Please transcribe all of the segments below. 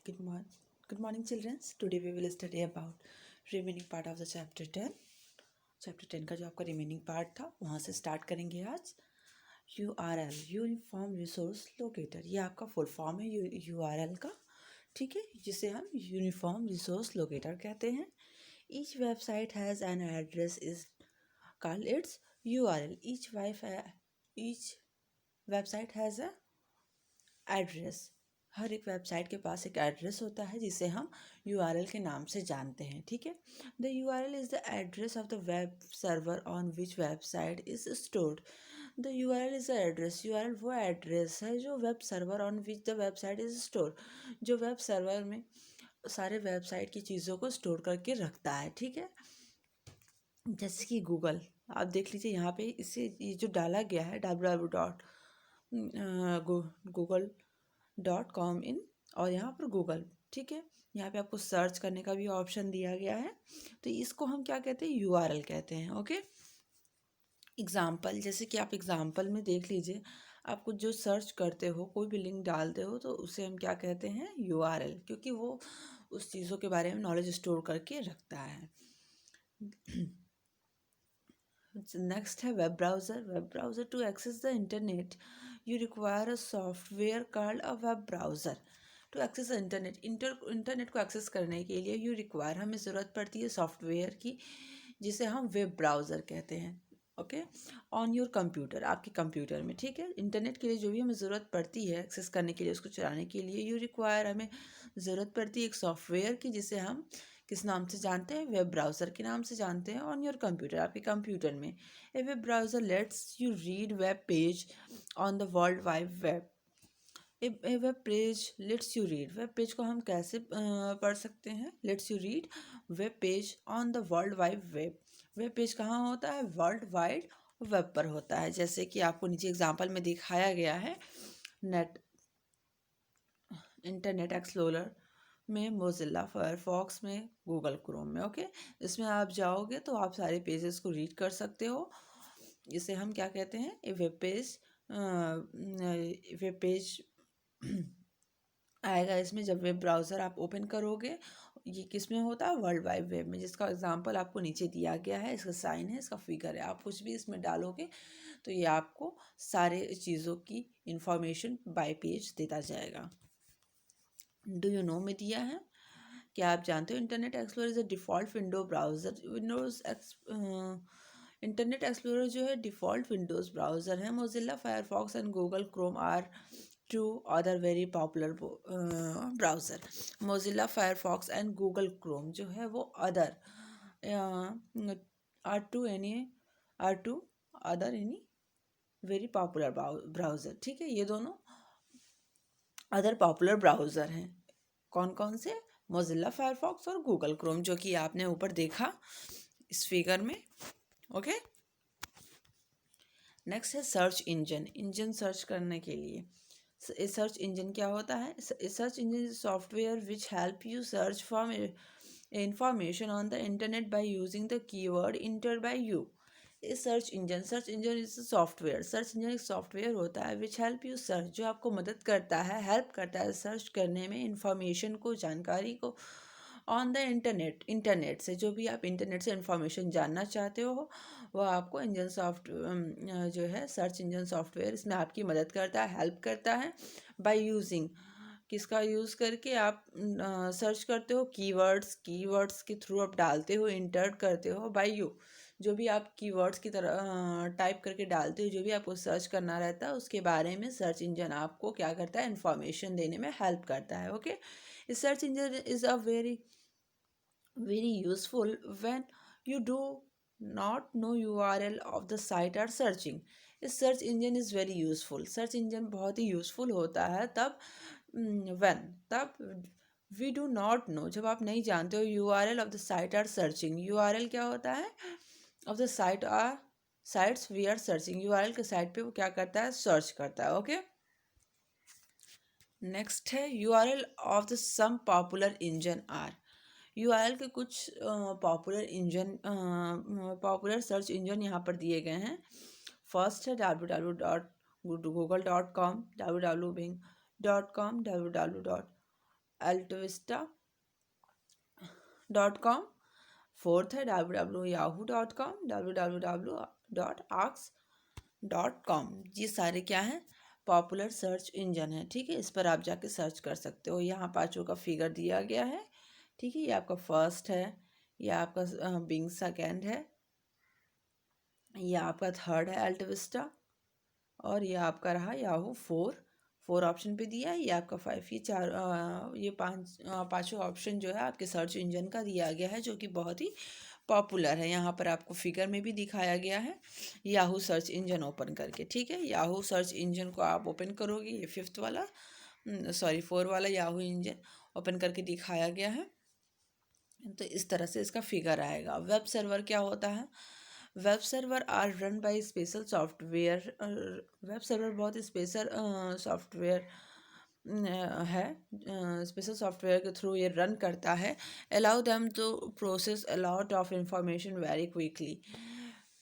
Good morning, children. Today we will study about remaining part of the chapter 10. Chapter 10 का जो आपका remaining part था वहाँ से स्टार्ट करेंगे आज. URL यूनिफॉर्म रिसोर्स लोकेटर, ये आपका फुल फॉर्म है URL का, ठीक है, जिसे हम यूनिफॉर्म रिसोर्स लोकेटर कहते हैं. Each website has an address is called its URL. Each website has a address. हर एक वेबसाइट के पास एक एड्रेस होता है जिसे हम URL के नाम से जानते हैं, ठीक है. The URL is the address of the web server on which website is stored. The URL is the address. URL वो एड्रेस है जो web server on which the website is store, जो वेब सर्वर में सारे website की चीज़ों को store करके रखता है, ठीक है. जैसे कि गूगल, आप देख लीजिए यहाँ पे इसे ये जो डाला गया है www.google.com इन, और यहाँ पर गूगल, ठीक है. यहाँ पे आपको सर्च करने का भी ऑप्शन दिया गया है, तो इसको हम क्या कहते हैं, URL कहते हैं, ओके. एग्जाम्पल, जैसे कि आप एग्जाम्पल में देख लीजिए, आप कुछ जो सर्च करते हो, कोई भी लिंक डालते हो, तो उसे हम क्या कहते हैं, URL, क्योंकि वो उस चीज़ों के बारे में नॉलेज स्टोर करके रखता है. नेक्स्ट है web browser. Web browser, to access the internet you require a software called a web browser. To access the internet को एक्सेस करने के लिए यू रिक्वायर, हमें ज़रूरत पड़ती है सॉफ्टवेयर की, जिसे हम वेब ब्राउज़र कहते हैं, ओके. ऑन योर कंप्यूटर, आपके कंप्यूटर में, ठीक है. इंटरनेट के लिए जो भी हमें ज़रूरत पड़ती है एक्सेस करने के लिए, उसको चलाने के लिए, यू रिक्वायर, हमें ज़रूरत पड़ती है एक सॉफ्टवेयर की, जिसे हम किस नाम से जानते हैं, वेब ब्राउज़र के नाम से जानते हैं. ऑन योर कंप्यूटर, आपके कंप्यूटर में. A web browser lets you read web page on the world wide web. A web page lets you read, web page को हम कैसे पढ़ सकते हैं, lets you read web page on the world wide web. Web page कहाँ होता है, world wide web पर होता है. जैसे कि आपको नीचे एग्जाम्पल में दिखाया गया है, नेट इंटरनेट एक्सप्लोरर में, मोजिल्ला फायरफॉक्स में, गूगल क्रोम में, ओके. इसमें आप जाओगे तो आप सारे पेजेस को रीड कर सकते हो. इसे हम क्या कहते हैं, ए वेब पेज. वेब पेज आएगा इसमें जब वेब ब्राउज़र आप ओपन करोगे. ये किस में होता है, वर्ल्ड वाइड वेब में, जिसका एग्जांपल आपको नीचे दिया गया है. इसका साइन है, इसका फिगर है. आप कुछ भी इसमें डालोगे तो ये आपको सारे चीज़ों की इंफॉर्मेशन बाय पेज देता जाएगा. डू यू नो में दिया है, क्या आप जानते हो internet explorer is a default window browser. Internet explorer जो है डिफ़ॉल्ट विंडोज़ ब्राउज़र है. Mozilla Firefox and Google Chrome are two other very popular browser. Mozilla Firefox and Google Chrome जो है वो other are two other any very popular browser, ठीक है. ये दोनों अदर पॉपुलर ब्राउज़र हैं. कौन कौन से, मोजिल्ला फायरफॉक्स और गूगल क्रोम, जो कि आपने ऊपर देखा इस फिगर में, ओके. नेक्स्ट है सर्च इंजन. इंजन सर्च करने के लिए, सर्च इंजन क्या होता है, search engine is software which help you search for information on the internet by using the keyword enter by you. Search engine is software. Search engine एक software होता है विच help you search, जो आपको मदद करता है, हेल्प करता है सर्च करने में, इंफॉर्मेशन को, जानकारी को, ऑन द इंटरनेट से, जो भी आप इंटरनेट से इंफॉर्मेशन जानना चाहते हो वो आपको जो है सर्च इंजन सॉफ्टवेयर, इसमें आपकी मदद करता है, हेल्प करता है. बाय यूजिंग, किसका यूज़ करके आप सर्च करते हो, कीवर्ड्स के थ्रू आप डालते हो, इंटर करते हो. बाय यू, जो भी आप कीवर्ड्स की तरह टाइप करके डालते हो, जो भी आपको सर्च करना रहता है उसके बारे में सर्च इंजन आपको क्या करता है, इंफॉर्मेशन देने में हेल्प करता है, okay. Search engine is a very useful when you do not know URL of the site are searching. इस search engine is very useful. Search engine बहुत ही यूज़फुल होता है तब तब वी डू नॉट नो, जब आप नहीं जानते हो URL of the site are searching. URL क्या होता है, of the sites we are searching. URL के साइट पे वो क्या करता है, सर्च करता है, ओके. नेक्स्ट है URL of the some popular engine are. URL के कुछ पॉपुलर सर्च इंजन यहाँ पर दिए गए हैं. फर्स्ट है www.google.com, www.bing.com, www. altavista.com। Fourth है www.yahoo.com, www.ask.com। ये सारे क्या हैं, पॉपुलर सर्च इंजन है। ठीक है, इस पर आप जाके सर्च कर सकते हो। यहाँ पांचों का फिगर दिया गया है। ठीक है, ये आपका फर्स्ट है, ये आपका बिंग सेकेंड है, ये आपका थर्ड है अल्टाविस्टा, और ये आपका रहा याहू फोर। फोर ऑप्शन पे दिया है, ये आपका फाइव। ये चार ये पांचों ऑप्शन जो है आपके सर्च इंजन का दिया गया है, जो कि बहुत ही पॉपुलर है। यहाँ पर आपको फिगर में भी दिखाया गया है याहू सर्च इंजन ओपन करके। ठीक है, याहू सर्च इंजन को आप ओपन करोगे, ये फिफ्थ वाला फोर वाला याहू इंजन ओपन करके दिखाया गया है। तो इस तरह से इसका फिगर आएगा। वेब सर्वर क्या होता है? Web server are run by special software. Web server बहुत स्पेशल सॉफ्टवेयर है, स्पेशल सॉफ्टवेयर के थ्रू ये रन करता है। Allow them to process a lot of information very quickly.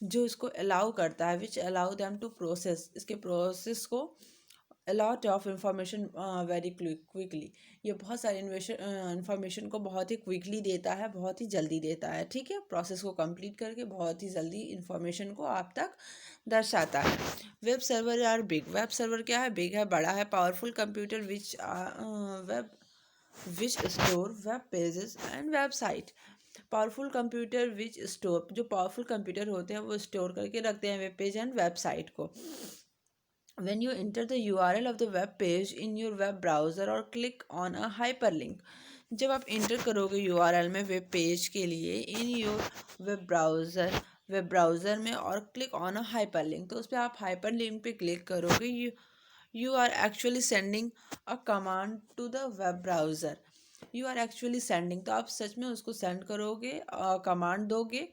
जो इसको अलाउ करता है, which allow them to process, इसके प्रोसेस को a lot of information very quickly. ये बहुत सारी इंफॉर्मेशन को बहुत ही क्विकली देता है, बहुत ही जल्दी देता है। ठीक है, प्रोसेस को कंप्लीट करके बहुत ही जल्दी इंफॉर्मेशन को आप तक दर्शाता है। Web server are big. Web server क्या है? बिग है, बड़ा है। Powerful computer web which store web pages and website. Powerful computer which store, जो पावरफुल कंप्यूटर होते हैं वो स्टोर करके रखते हैं वेब पेज एंड वेबसाइट को। When you enter the URL of the web page in your web browser or click on a hyperlink, जब आप इंटर करोगे URL में वेब पेज के लिए इन योर वेब ब्राउज़र में और क्लिक ऑन अ हाइपरलिंक, तो उस पर आप हाइपरलिंक पे क्लिक करोगे। You are actually sending a command to the web browser. You are actually sending, तो आप सच में उसको सेंड करोगे, कमांड दोगे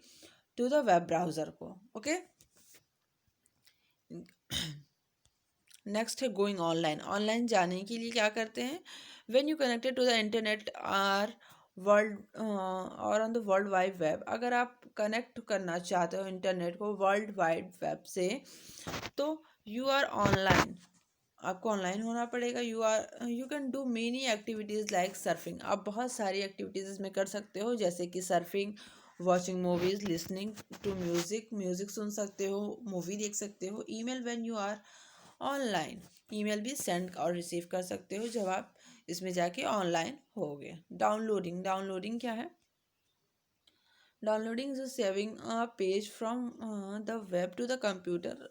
टू द वेब ब्राउज़र को। ओके, नेक्स्ट है गोइंग ऑनलाइन। ऑनलाइन जाने के लिए क्या करते हैं? When you connected to the internet or world और on the world wide web, अगर आप कनेक्ट करना चाहते हो इंटरनेट को वर्ल्ड वाइड वेब से, तो यू आर ऑनलाइन, आपको ऑनलाइन होना पड़ेगा। You can do many activities like surfing. आप बहुत सारी एक्टिविटीज़ इसमें कर सकते हो, जैसे कि surfing, watching movies, listening to music, music सुन सकते हो, मूवी देख सकते हो। Email when you are online, email भी सेंड और रिसीव कर सकते हो जब आप इसमें जाके ऑनलाइन होगे। डाउनलोडिंग, डाउनलोडिंग क्या है? Downloading is saving a page from the web two the computer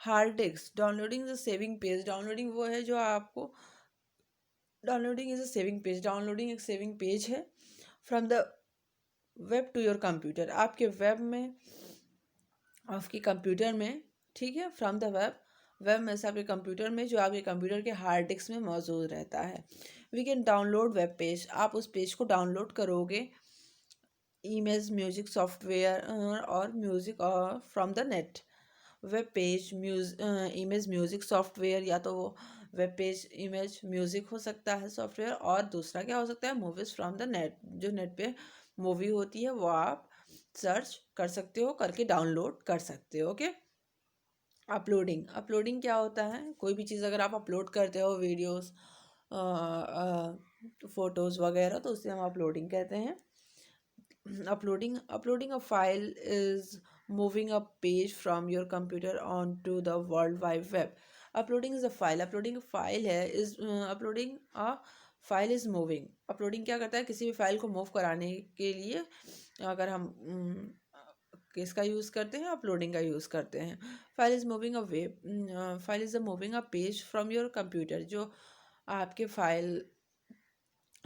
hard disk. Downloading is saving page, downloading वो है जो आपको, downloading is a saving page, downloading एक सेविंग पेज है from the web two your computer, आपके web में, आपके computer में। ठीक है, फ्रॉम द वेब, वेब में से आपके कंप्यूटर में, जो आपके कंप्यूटर के हार्ड डिस्क में मौजूद रहता है। We can download web page, आप उस पेज को डाउनलोड करोगे। इमेज म्यूजिक सॉफ्टवेयर और music from the net. Web page image music software, या तो वो वेब पेज इमेज म्यूजिक हो सकता है सॉफ्टवेयर, और दूसरा क्या हो सकता है? मूवीज फ्रॉम द नेट, जो नेट पे मूवी होती है वो आप सर्च कर सकते हो, करके डाउनलोड कर सकते हो। ओके, अपलोडिंग, अपलोडिंग क्या होता है? कोई भी चीज़ अगर आप अपलोड करते हो, वीडियोस, फोटोज़ वगैरह, तो उससे हम अपलोडिंग कहते हैं। Uploading a file is moving a page from your computer on to the world wide web. Uploading is a file, uploading file है, is uploading a file is moving. Uploading क्या करता है? किसी भी फाइल को move कराने के लिए अगर हम किसका यूज़ करते हैं? अपलोडिंग का यूज़ करते हैं। File is moving a web, file is moving a page from your computer, जो आपके फाइल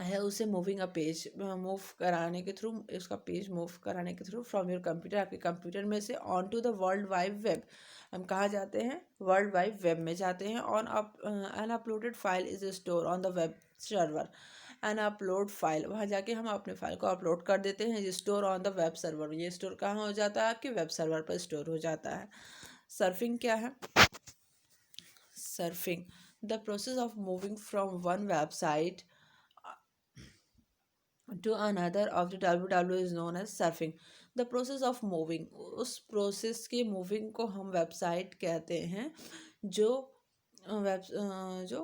है उसे मूविंग अ पेज मूव कराने के थ्रू, इसका पेज मूव कराने के थ्रू फ्रॉम योर कंप्यूटर, आपके कंप्यूटर में से on to the world wide web. हम कहाँ जाते हैं? वर्ल्ड वाइड वेब में जाते हैं। On an uploaded file is store on the web server. An upload file, वहाँ जाके हम अपने फाइल को अपलोड कर देते हैं। Store on the web server, ये स्टोर कहाँ हो जाता है? आपके वेब सर्वर पर स्टोर हो जाता है। सर्फिंग क्या है? Surfing, the process of moving from one website to another of the www is known as surfing. The process of moving, उस प्रोसेस के मूविंग को हम वेबसाइट कहते हैं, जो वेब जो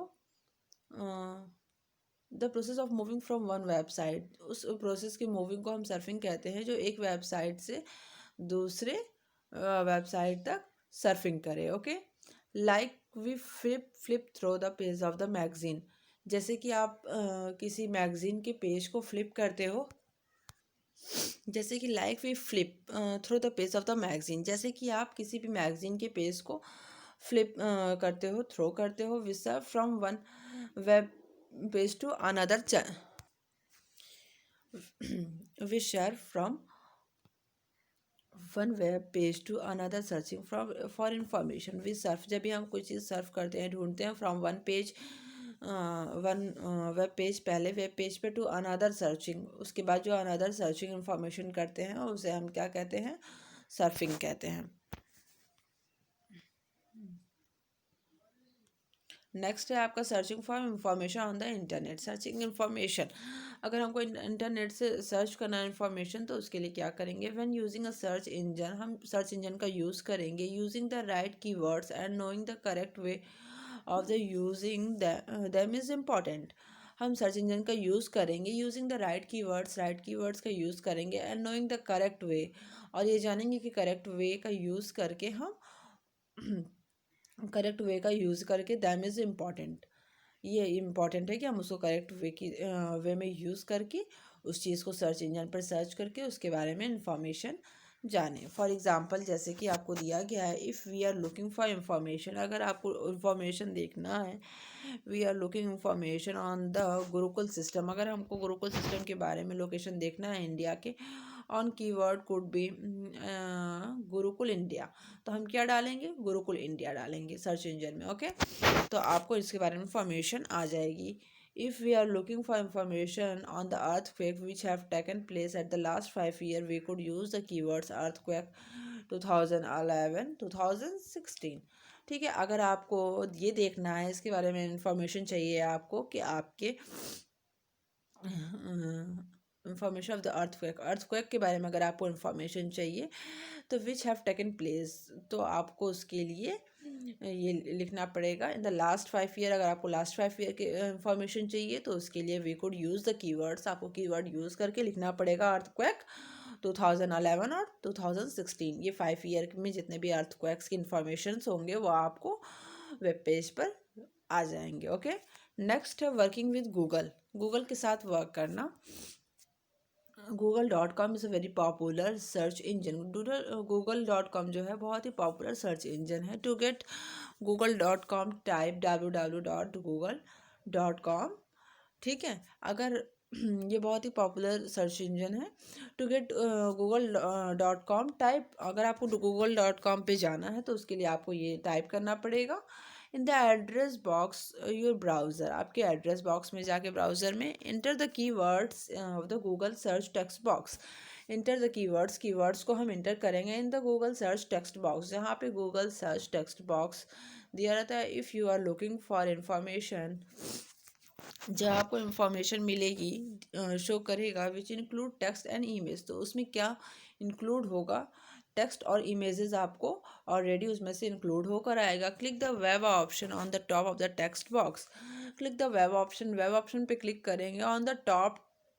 the process of moving from one website, उस process की मूविंग को हम सर्फिंग कहते हैं, जो एक वेबसाइट से दूसरे वेबसाइट तक सर्फिंग करे। Okay, like we flip through the page of the magazine, जैसे कि आप किसी मैगजीन के पेज को फ्लिप करते हो, जैसे कि like we flip through the page of the magazine, जैसे कि आप किसी भी मैगजीन के पेज को फ्लिप करते हो, थ्रो करते हो, which from one web page to another, which share from one web page to another searching from for information. We surf, जब भी हम कोई चीज़ सर्फ करते हैं, ढूंढते हैं, from one page, one web page, पहले वेब पेज पे, टू अनदर सर्चिंग, उसके बाद जो अनदर सर्चिंग इंफॉर्मेशन करते हैं उसे हम क्या कहते हैं, सर्फिंग कहते हैं। नेक्स्ट है आपका searching for information on the internet. Searching information, अगर हमको इंटरनेट से सर्च करना है इंफॉर्मेशन, तो उसके लिए क्या करेंगे, when using a search engine, हम सर्च इंजन का यूज़ करेंगे, using the right keywords and knowing the correct way of the using them is important. हम सर्च इंजन का यूज़ करेंगे, यूजिंग द राइट कीवर्ड्स का यूज़ करेंगे, and knowing the correct way, और ये जानेंगे कि करेक्ट वे का यूज़ करके हम करेक्ट वे का यूज़ करके, दैम इज़ इम्पॉर्टेंट, ये इम्पॉर्टेंट है कि हम उसको करेक्ट वे में यूज़ करके उस चीज़ को सर्च इंजन पर सर्च करके उसके बारे में इंफॉर्मेशन जाने। फॉर एग्ज़ाम्पल, जैसे कि आपको दिया गया है, if we are looking for information, अगर आपको इंफॉर्मेशन देखना है, we are looking information on the gurukul system, अगर हमको गुरुकुल सिस्टम के बारे में लोकेशन देखना है इंडिया के, on keyword could be gurukul India, तो हम क्या डालेंगे, गुरुकुल इंडिया डालेंगे सर्च इंजन में। ओके, तो आपको इसके बारे में इंफॉर्मेशन आ जाएगी। If we are looking for information on the earthquake which have taken place at the last 5 years, we could use the keywords earthquake 2011 2016। ठीक है, अगर आपको ये देखना है, इसके बारे में इंफॉर्मेशन चाहिए आपको कि आपके इंफॉर्मेशन ऑफ द अर्थक्वेक के बारे में अगर आपको इंफॉर्मेशन चाहिए, तो विच हैव टेकन प्लेस, तो आपको उसके लिए ये लिखना पड़ेगा इन द लास्ट 5 year। अगर आपको लास्ट 5 year की इंफॉर्मेशन चाहिए, तो उसके लिए we could use the keywords, आपको कीवर्ड यूज़ करके लिखना पड़ेगा अर्थक्वेक 2011 और 2016। ये 5 year में जितने भी अर्थक्वेक्स की इंफॉर्मेशन होंगे वो आपको वेब पेज पर आ जाएंगे। ओके, नेक्स्ट है वर्किंग विद गूगल, गूगल के साथ वर्क करना। Google.com is a very popular search engine. Google.com जो है बहुत ही पॉपुलर सर्च इंजन है। To get Google.com type www.google.com। ठीक है, अगर ये बहुत ही पॉपुलर सर्च इंजन है। टू गेट Google.com टाइप, अगर आपको Google.com पे जाना है तो उसके लिए आपको ये टाइप करना पड़ेगा in the address box your browser, आपके एड्रेस बॉक्स में जाके ब्राउज़र में enter the keywords of the Google search text box. Enter the keywords, keywords को हम इंटर करेंगे in the Google search text box, जहाँ पे गूगल सर्च टेक्स्ट बॉक्स दिया रहता है। If you are looking for information, जब आपको इंफॉर्मेशन मिलेगी, शो करेगा which include text and image, तो उसमें क्या इंक्लूड होगा, टेक्स्ट और इमेजेस आपको ऑलरेडी उसमें से इंक्लूड होकर आएगा। Click the web option on the top of the text box, click the web option, web option पे क्लिक करेंगे on the top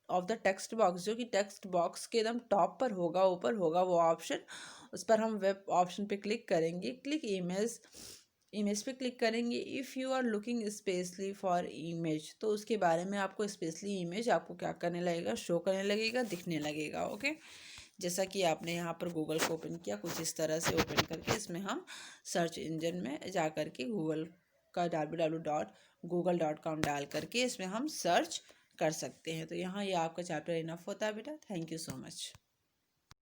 of the text box, जो कि टेक्स्ट बॉक्स के एकदम टॉप पर होगा, ऊपर होगा वो ऑप्शन, उस पर हम वेब ऑप्शन पे क्लिक करेंगे। क्लिक इमेज, इमेज पे क्लिक करेंगे। If you are looking specially for image, तो उसके बारे में आपको स्पेशली इमेज आपको क्या करने लगेगा, शो करने लगेगा, दिखने लगेगा। ओके, जैसा कि आपने यहाँ पर गूगल को ओपन किया, कुछ इस तरह से ओपन करके इसमें हम सर्च इंजन में जा कर के गूगल का www.google.com डाल करके इसमें हम सर्च कर सकते हैं। तो यहाँ ये आपका चैप्टर इनफ होता है बेटा। Thank you so much.